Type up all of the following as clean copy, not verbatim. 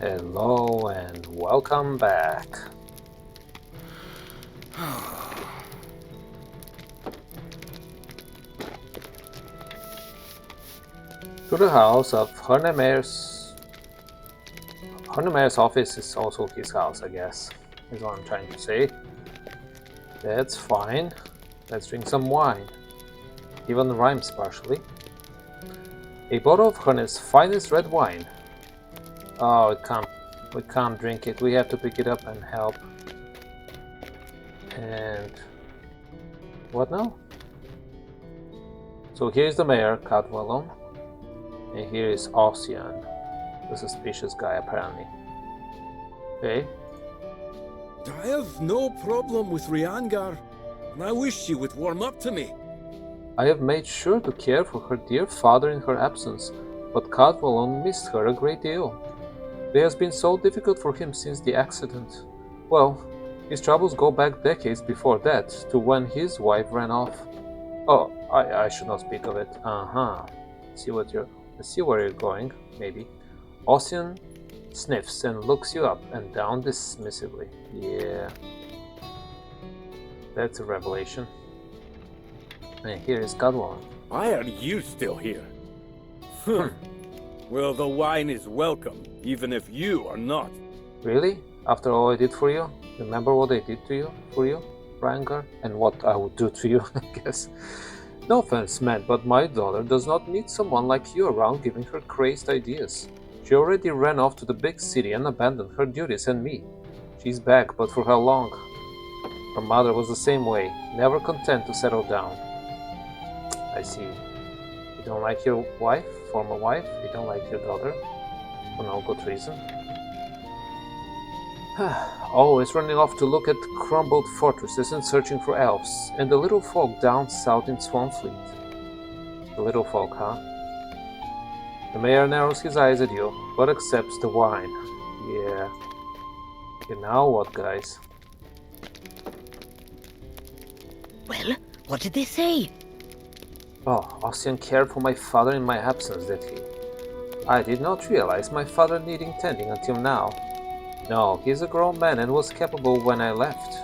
Hello and welcome back to the house of Herne Mayor's. Herne Mayor's office is also his house, I guess, is what I'm trying to say. That's fine. Let's drink some wine. Even rhymes partially. A bottle of Herne's finest red wine. Oh, we can't drink it. We have to pick it up and help. And what now? So here's the mayor, Cadwallon, and here is Ossian, the suspicious guy apparently. Okay. I have no problem with Riangar, and I wish she would warm up to me. I have made sure to care for her dear father in her absence, but Cadwallon missed her a great deal. It has been so difficult for him since the accident. Well, his troubles go back decades before that, to when his wife ran off. Oh, I should not speak of it. See where you're going, maybe. Ossian sniffs and looks you up and down dismissively. Yeah. That's a revelation. And here is Cadwallon. Why are you still here? Well, the wine is welcome, even if you are not. Really? After all I did for you? Remember what I did to you, for you, Rangar? And what I would do to you, I guess. No offense meant, but my daughter does not need someone like you around giving her crazed ideas. She already ran off to the big city and abandoned her duties and me. She's back, but for how long? Her mother was the same way, never content to settle down. I see. You don't like your wife, former wife? You don't like your daughter? For no good reason? Always running off to look at crumbled fortresses and searching for elves, and the little folk down south in Swanfleet. The little folk, huh? The mayor narrows his eyes at you, but accepts the wine. Yeah. Okay, now what, guys? Well, what did they say? Oh, Ossian cared for my father in my absence, did he? I did not realize my father needing tending until now. No, he's a grown man and was capable when I left.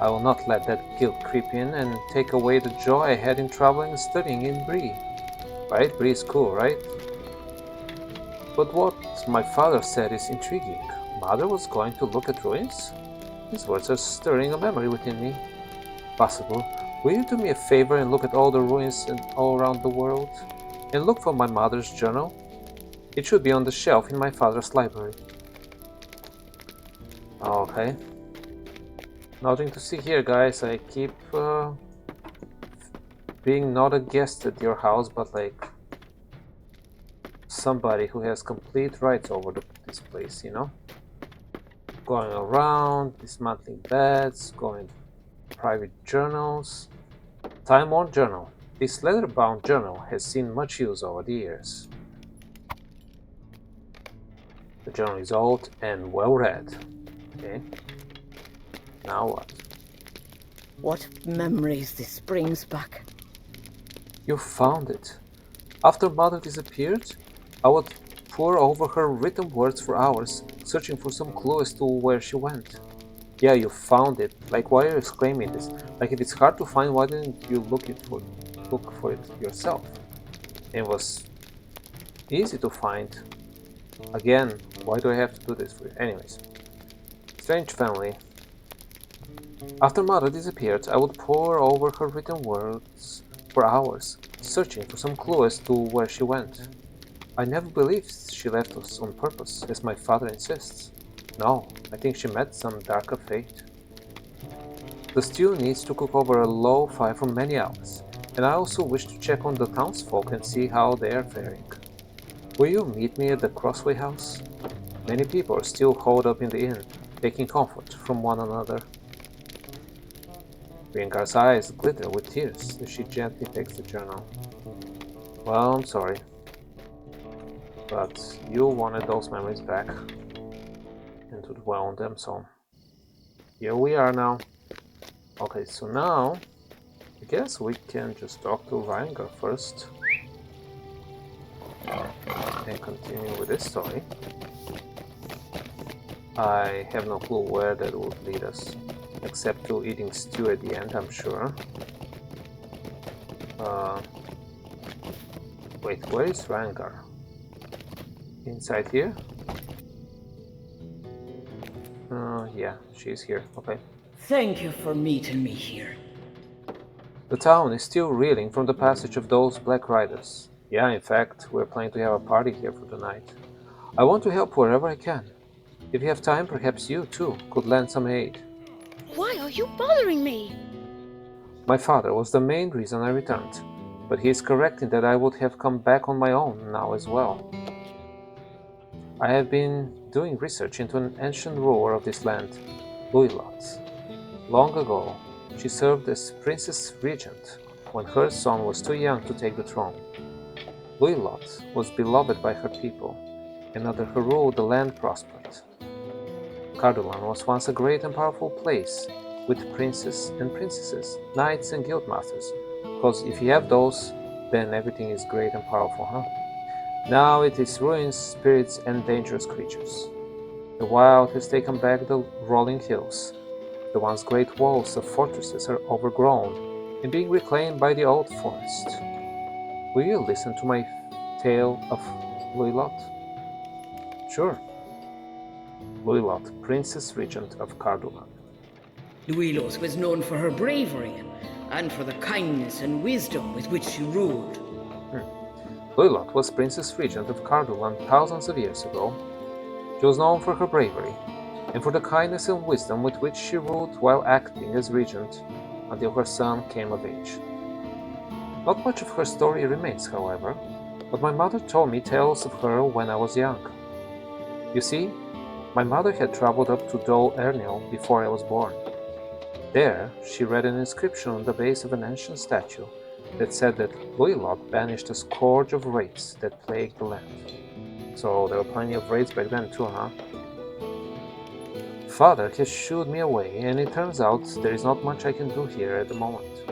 I will not let that guilt creep in and take away the joy I had in traveling and studying in Bree. Right? Bree is cool, right? But what my father said is intriguing. Mother was going to look at ruins? These words are stirring a memory within me. Possible. Will you do me a favor and look at all the ruins and all around the world? And look for my mother's journal? It should be on the shelf in my father's library. Okay. Nothing to see here, guys. I keep being not a guest at your house, but like somebody who has complete rights over this place, you know? Going around, dismantling beds, going private journals. Time-worn journal. This leather-bound journal has seen much use over the years. The journal is old and well-read. Okay. Now what? What memories this brings back. You found it. After Mother disappeared, I would pore over her written words for hours, searching for some clue as to where she went. Yeah, you found it. Like, why are you exclaiming this? Like, if it's hard to find, why didn't you look for it yourself? It was easy to find. Again, why do I have to do this for you? Anyways. Strange family. After Mother disappeared, I would pore over her written words for hours, searching for some clue as to where she went. I never believed she left us on purpose, as my father insists. No, I think she met some darker fate. The stew needs to cook over a low fire for many hours, and I also wish to check on the townsfolk and see how they are faring. Will you meet me at the Crossway House? Many people are still holed up in the inn, taking comfort from one another. Riengar's eyes glitter with tears as she gently takes the journal. Well, I'm sorry, but you wanted those memories back and to dwell on them, so here we are now. Okay, so now I guess we can just talk to Riengar first and continue with this story. I have no clue where that would lead us, except to eating stew at the end, I'm sure. Wait, where is Rangar? Inside here? Yeah, she's here. Okay. Thank you for meeting me here. The town is still reeling from the passage of those black riders. Yeah, in fact, we're planning to have a party here for the night. I want to help wherever I can. If you have time, perhaps you, too, could lend some aid. Why are you bothering me? My father was the main reason I returned, but he is correct in that I would have come back on my own now as well. I have been doing research into an ancient ruler of this land, Luilot. Long ago, she served as Princess Regent when her son was too young to take the throne. Luilot was beloved by her people, and under her rule the land prospered. Cardolan was once a great and powerful place, with princes and princesses, knights and guildmasters, because if you have those, then everything is great and powerful, huh? Now it is ruins, spirits, and dangerous creatures. The wild has taken back the rolling hills. The once great walls of fortresses are overgrown and being reclaimed by the old forest. Will you listen to my tale of Luilot? Sure. Luilot, Princess Regent of Cardolan. Luilos was known for her bravery and for the kindness and wisdom with which she ruled. Luilot was Princess Regent of Cardolan thousands of years ago. She was known for her bravery and for the kindness and wisdom with which she ruled while acting as regent until her son came of age. Not much of her story remains, however, but my mother told me tales of her when I was young. You see, my mother had traveled up to Dol Ernil before I was born. There, she read an inscription on the base of an ancient statue that said that Luilot banished a scourge of raids that plagued the land. So there were plenty of raids back then too, huh? Father has shooed me away, and it turns out there is not much I can do here at the moment.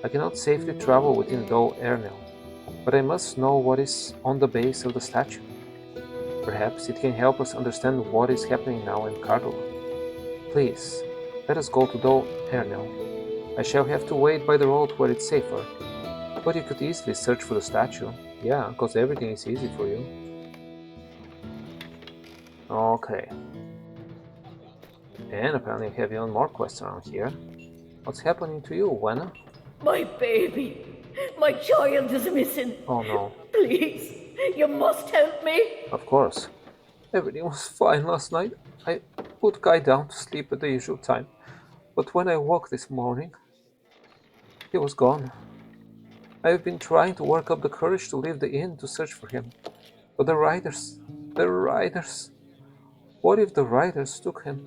I cannot safely travel within Dol Ernil, but I must know what is on the base of the statue. Perhaps it can help us understand what is happening now in Cardolan. Please, let us go to Dol Ernil. I shall have to wait by the road where it's safer, but you could easily search for the statue. Yeah, because everything is easy for you. Okay. And apparently we have even more quests around here. What's happening to you, Wenna? My baby, my child is missing. Oh no. Please, you must help me. Of course. Everything was fine last night. I put Guy down to sleep at the usual time, but when I woke this morning, he was gone. I have been trying to work up the courage to leave the inn to search for him, but the riders... What if the riders took him?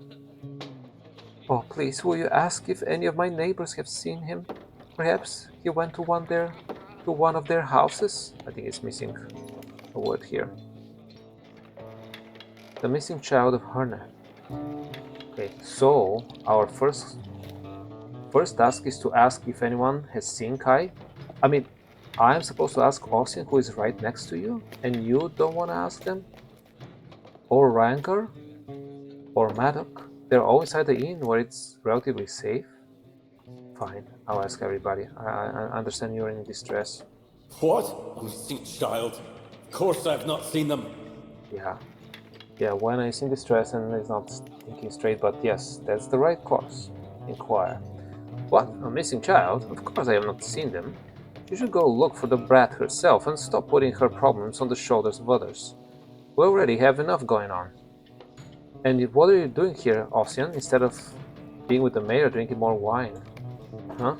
Oh, please, will you ask if any of my neighbors have seen him? Perhaps he went to one of their houses? I think it's missing a word here. The missing child of Herne. Okay, so our first task is to ask if anyone has seen Kai. I mean, I'm supposed to ask Ossian, who is right next to you, and you don't want to ask them? Or Rangar? Or Maddock? They're all inside the inn where it's relatively safe. Fine, I'll ask everybody. I understand you're in distress. What? A missing child? Of course I've not seen them. Yeah, when is in distress and is not thinking straight, but yes, that's the right course. Inquire. What? A missing child? Of course I have not seen them. You should go look for the brat herself and stop putting her problems on the shoulders of others. We already have enough going on. And what are you doing here, Ossian, instead of being with the mayor drinking more wine? Huh?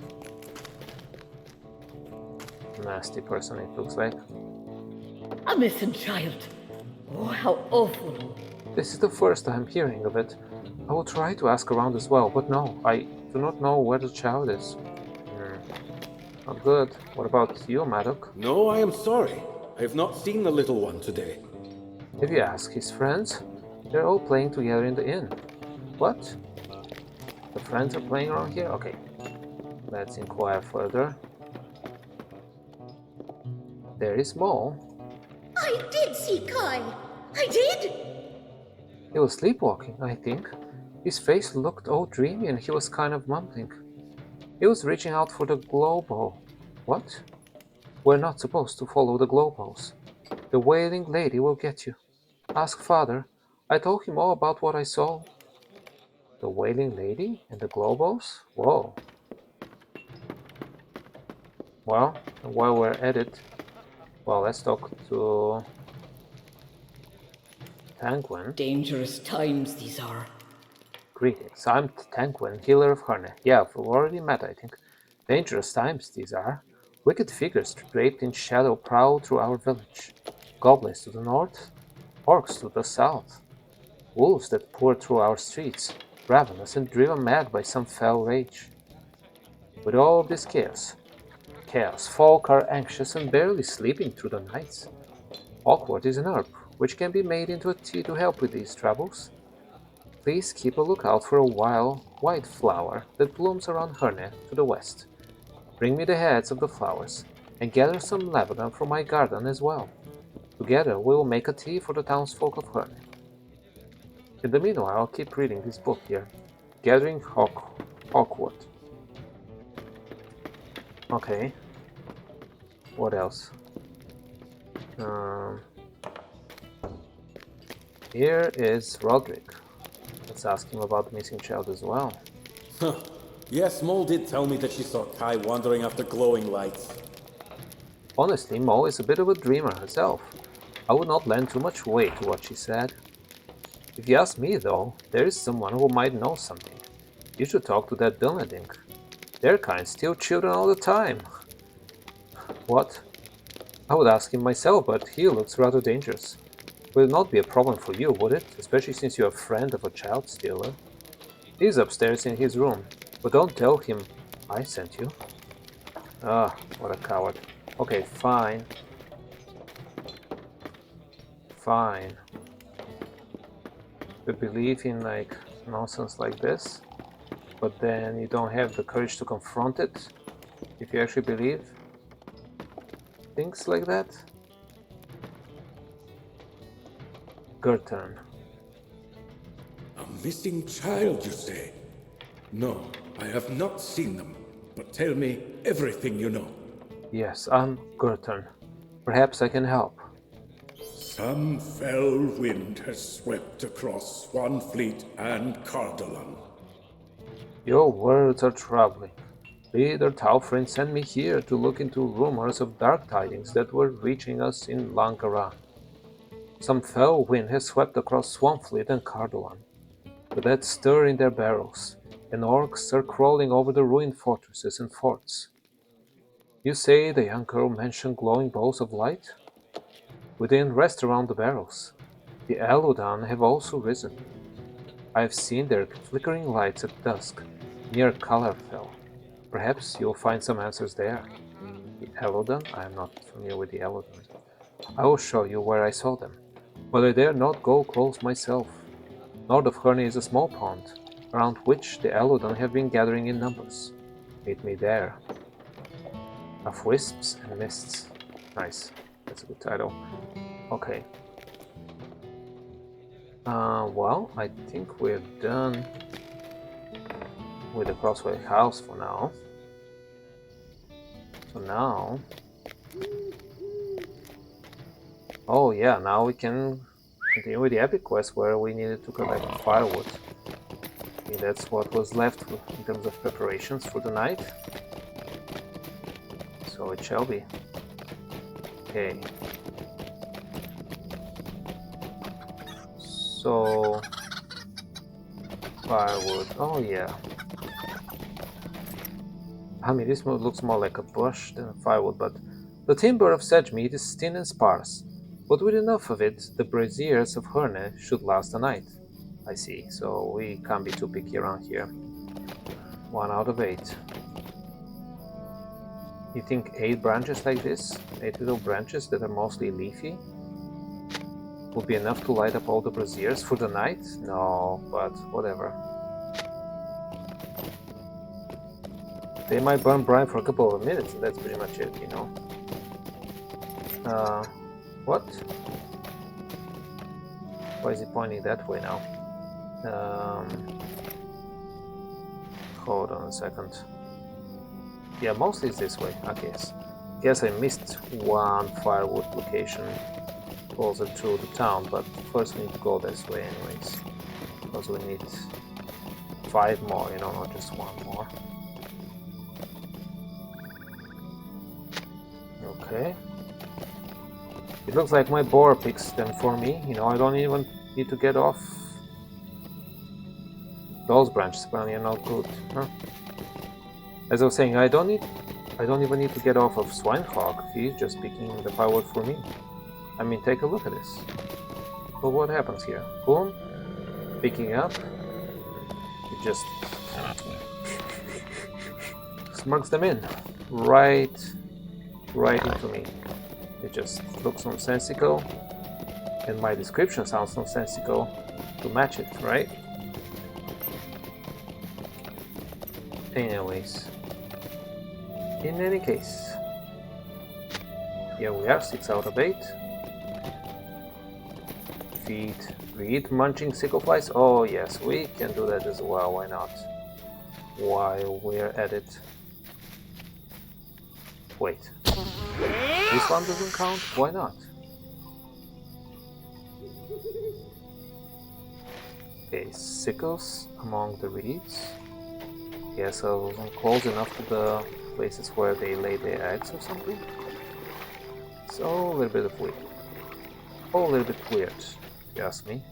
Nasty person it looks like. A missing child. Oh, how awful. This is the first I'm hearing of it. I will try to ask around as well, but no, I do not know where the child is. Not good. What about you, Maddock? No, I am sorry. I have not seen the little one today. If you ask his friends, they're all playing together in the inn. What? The friends are playing around here? Okay. Let's inquire further. There is Mo. I did see Kai. I did. He was sleepwalking, I think. His face looked all dreamy and he was kind of mumbling. He was reaching out for the globo. What? We're not supposed to follow the globos. The wailing lady will get you. Ask father. I told him all about what I saw. The wailing lady and the globos? Whoa. Well, while we're at it, well, let's talk to Tanguin. Dangerous times these are. Greetings, I'm Tanguin, healer of Herne. Yeah, we've already met, I think. Dangerous times these are. Wicked figures draped in shadow prowl through our village. Goblins to the north, orcs to the south. Wolves that pour through our streets, ravenous and driven mad by some fell rage. With all this chaos, folk are anxious and barely sleeping through the nights. Awkward is an herb, which can be made into a tea to help with these troubles. Please keep a lookout for a wild white flower that blooms around Herne to the west. Bring me the heads of the flowers, and gather some lavender from my garden as well. Together we will make a tea for the townsfolk of Herne. In the meanwhile, I'll keep reading this book here, Gathering Hawkwood. Okay. What else? Here is Roderick. Let's ask him about the missing child as well. Huh. Yes, Mole did tell me that she saw Kai wandering after glowing lights. Honestly, Mo is a bit of a dreamer herself. I would not lend too much weight to what she said. If you ask me, though, there is someone who might know something. You should talk to that Dunledink. Their kind steal children all the time. What? I would ask him myself, but he looks rather dangerous. Will not be a problem for you, would it? Especially since you're a friend of a child stealer. He's upstairs in his room, but don't tell him I sent you. Ah, what a coward. Okay, fine. Fine. You believe in like nonsense like this, but then you don't have the courage to confront it if you actually believe things like that? Gertern. A missing child, you say? No, I have not seen them. But tell me everything you know. Yes, I'm Gertern. Perhaps I can help. Some fell wind has swept across Swanfleet and Cardolan. Your words are troubling. Leader Taufrin sent me here to look into rumors of dark tidings that were reaching us in Lankaran. Some fell wind has swept across Swanfleet and Cardolan. The dead stir in their barrows, and orcs are crawling over the ruined fortresses and forts. You say the young girl mentioned glowing balls of light? We didn't rest around the barrels. The Eludan have also risen. I have seen their flickering lights at dusk, near Calarfell. Perhaps you'll find some answers there. The Eludan? I am not familiar with the Eludan. I will show you where I saw them, but I dare not go close myself. North of Herne is a small pond, around which the Eludan have been gathering in numbers. Meet me there. Of wisps and mists. Nice. That's a good title. Okay. Well, I think we're done with the Crossway House for now. So now... Oh yeah, now we can continue with the epic quest where we needed to collect firewood. I think that's what was left in terms of preparations for the night. So it shall be. Okay. So... firewood. Oh yeah. I mean, this looks more like a bush than firewood, but the timber of sedgemead is thin and sparse. But with enough of it, the braziers of Herne should last a night. I see, so we can't be too picky around here. 1 out of 8. You think 8 branches like this, 8 little branches that are mostly leafy, would be enough to light up all the braziers for the night? No, but whatever. They might burn bright for a couple of minutes, and that's pretty much it, you know. What? Why is he pointing that way now? Hold on a second. Yeah, mostly it's this way, I guess. Guess I missed one firewood location closer to the town, but first we need to go this way anyways. Because we need 5 more, you know, not just 1 more. Okay. It looks like my boar picks them for me, you know, I don't even need to get off those branches, apparently are not good, huh? As I was saying, I don't even need to get off of Swinehawk, he's just picking the firewood for me. I mean, take a look at this. Well, what happens here? Boom, picking up, it just smugs them in, right into me. It just looks nonsensical, and my description sounds nonsensical to match it, right? Anyways, in any case, here we are, 6 out of 8. Feed, read, munching sickleflies. Oh yes, we can do that as well, why not? While we're at it. Wait, this one doesn't count? Why not? Okay, sickles among the reeds. Yes, I wasn't close enough to the places where they lay their eggs or something. So a little bit of weird. Oh, a little bit weird, if you ask me.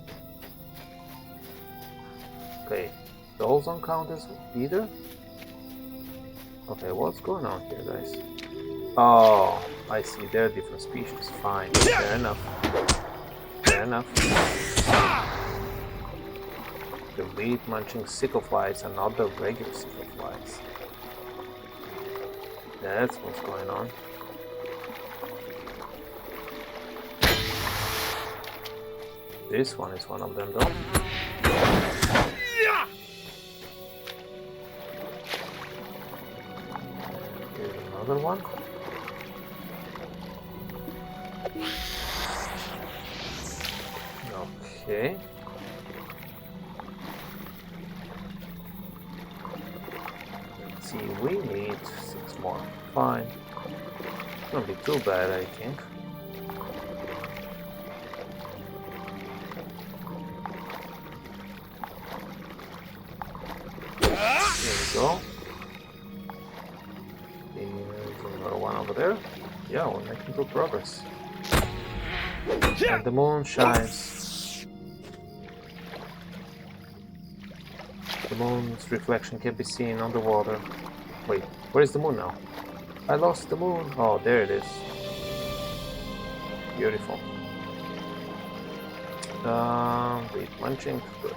Okay, those don't count as either. Okay, what's going on here, guys? Oh, I see, they're different species. Fine, fair enough. Fair enough. The reed munching sickleflies are not the regular sickleflies. That's what's going on. This one is one of them, though. Here's another one. Okay. Let's see, we need 6 more. Fine. It's not be too bad, I think. There we go. There's another one over there. Yeah, we're making good progress. And the moon shines. The moon's reflection can be seen on the water. Wait, where is the moon now? I lost the moon. Oh, there it is. Beautiful. Reed munching. Good.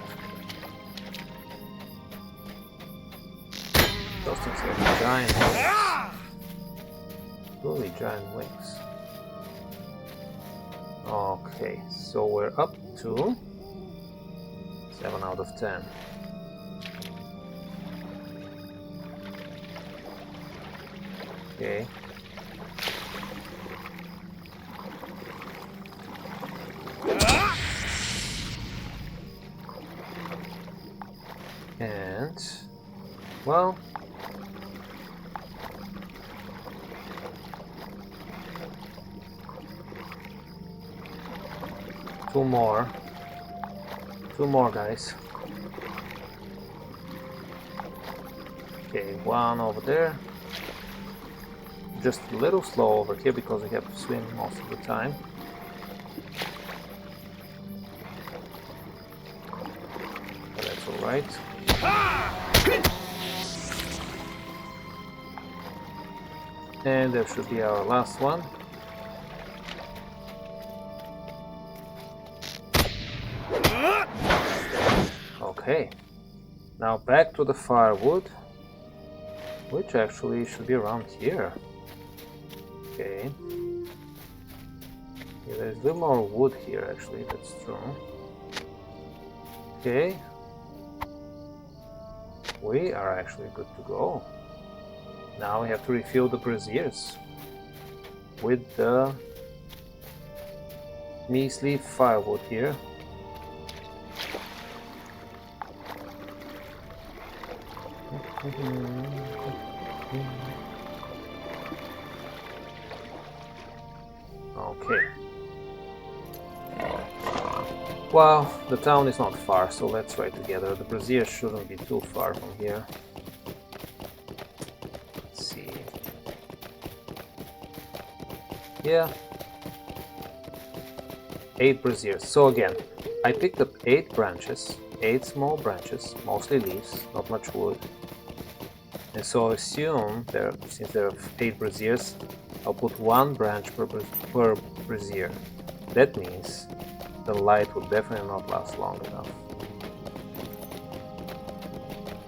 Those things have giant wings. Really giant wings. Okay, so we're up to 7 out of 10. Okay. And, well, two more, guys. Okay, one over there. Just a little slow over here because we have to swim most of the time. But that's alright. And there should be our last one. Okay. Now back to the firewood, which actually should be around here. Okay. Yeah, there's a little more wood here actually, that's true. Okay. We are actually good to go. Now we have to refill the braziers with the measly firewood here. Okay. Well, the town is not far, so let's try together. The braziers shouldn't be too far from here. Let's see. Yeah. 8 braziers. So again, I picked up 8 branches, 8 small branches, mostly leaves, not much wood. And so assume since there are 8 braziers, I'll put 1 branch per brazier. That means the light will definitely not last long enough.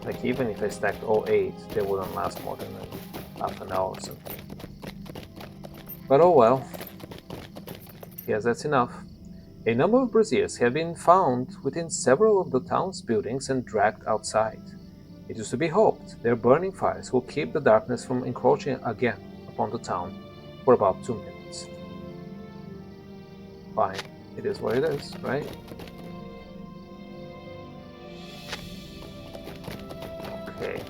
Like even if I stacked all 8, they wouldn't last more than half an hour or something. But oh well. Yes, that's enough. A number of braziers have been found within several of the town's buildings and dragged outside. It is to be hoped their burning fires will keep the darkness from encroaching again upon the town for about 2 minutes. Fine, it is what it is, right? Okay.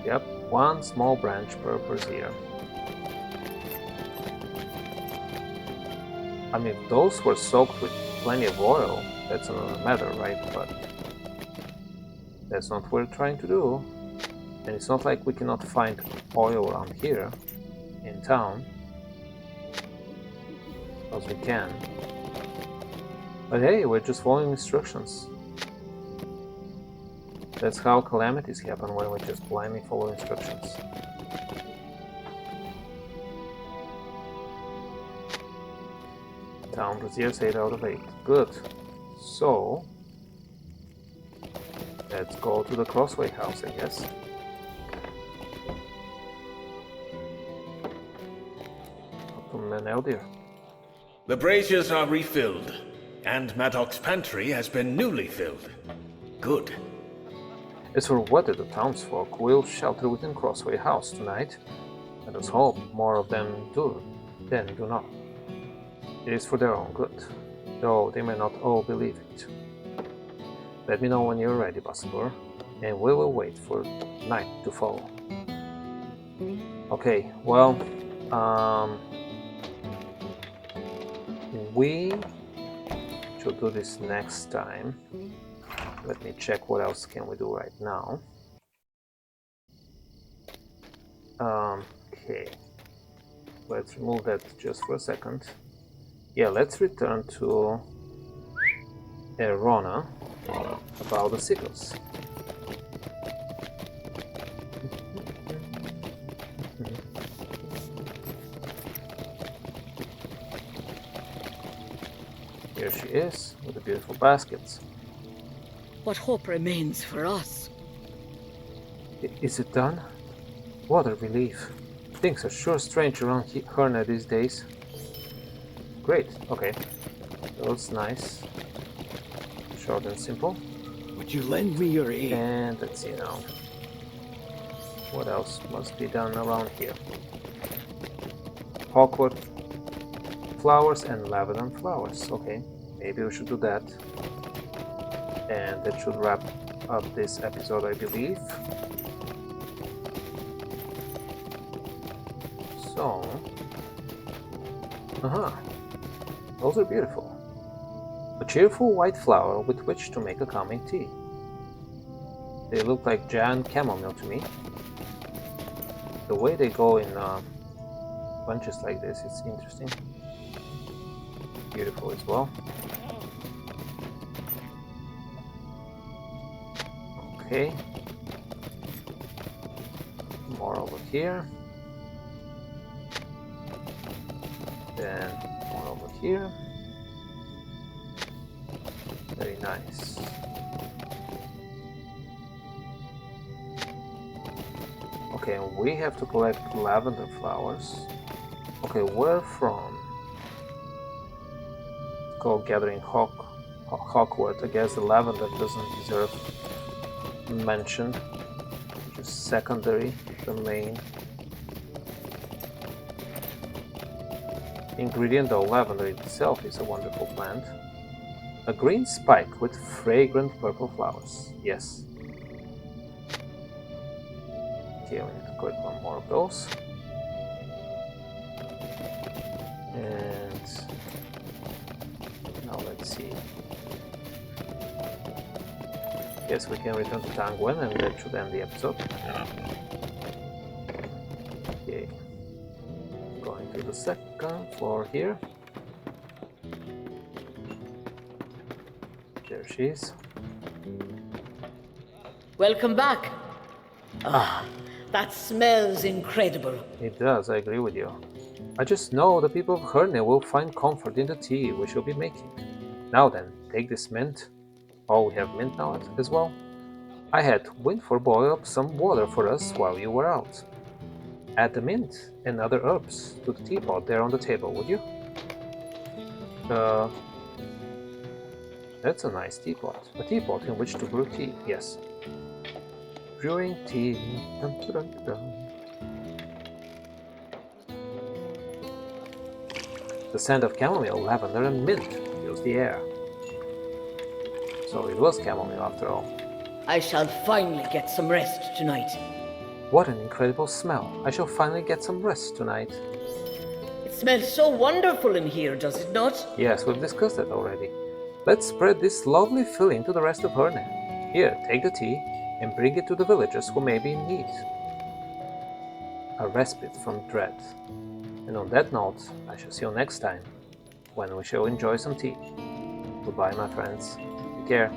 Yep, 1 small branch per brazier. I mean, if those were soaked with plenty of oil, that's another matter, right? But that's not what we're trying to do. And it's not like we cannot find oil around here in town. Because we can. But hey, we're just following instructions. That's how calamities happen, when we just blindly follow instructions. Town braziers 8 out of 8. Good. So let's go to the Crossway house, I guess. Up to Meneldir. The braziers are refilled, and Maddox's pantry has been newly filled. Good. As for whether the townsfolk will shelter within Crossway house tonight, let us hope more of them do than do not. It is for their own good, though they may not all believe it. Let me know when you're ready, Bassador, and we will wait for night to fall. Okay, well, we should do this next time. Let me check what else can we do right now. Okay, let's remove that just for a second. Yeah, let's return to Erona about the sickles. Here she is with the beautiful baskets. What hope remains for us? Is it done? What a relief. Things are sure strange around Herne these days. Great, okay. That's nice. Short and simple. Would you lend me your aid? And let's see now. What else must be done around here? Hawkwood flowers and lavender flowers. Okay, maybe we should do that. And that should wrap up this episode, I believe. So, those are beautiful. A cheerful white flower with which to make a calming tea. They look like giant chamomile to me. The way they go in bunches like this is interesting. Beautiful as well. Okay. More over here. Then more over here. Very nice. Okay, we have to collect lavender flowers. Okay, where from? Go gathering hawkwood. I guess the lavender doesn't deserve mention. Just secondary, the main ingredient, though lavender itself is a wonderful plant. A green spike with fragrant purple flowers. Yes. Okay, we need to collect one more of those. And now let's see. Yes, we can return to Tangwen and that should end the episode. Okay. Going to the second floor here. There she is. Welcome back. Ah, that smells incredible. It does, I agree with you. I just know the people of Herne will find comfort in the tea we shall be making. Now then, take this mint. Oh, we have mint now as well. I had Windfor boil up some water for us while you were out. Add the mint and other herbs to the teapot there on the table, would you? That's a nice teapot. A teapot in which to brew tea, yes. Brewing tea. Dun, dun, dun, dun. The scent of chamomile, lavender, and mint fills the air. So it was chamomile after all. I shall finally get some rest tonight. What an incredible smell. I shall finally get some rest tonight. It smells so wonderful in here, does it not? Yes, we've discussed that already. Let's spread this lovely filling to the rest of Herne. Here, take the tea and bring it to the villagers who may be in need. A respite from dread. And on that note, I shall see you next time, when we shall enjoy some tea. Goodbye, my friends. Take care.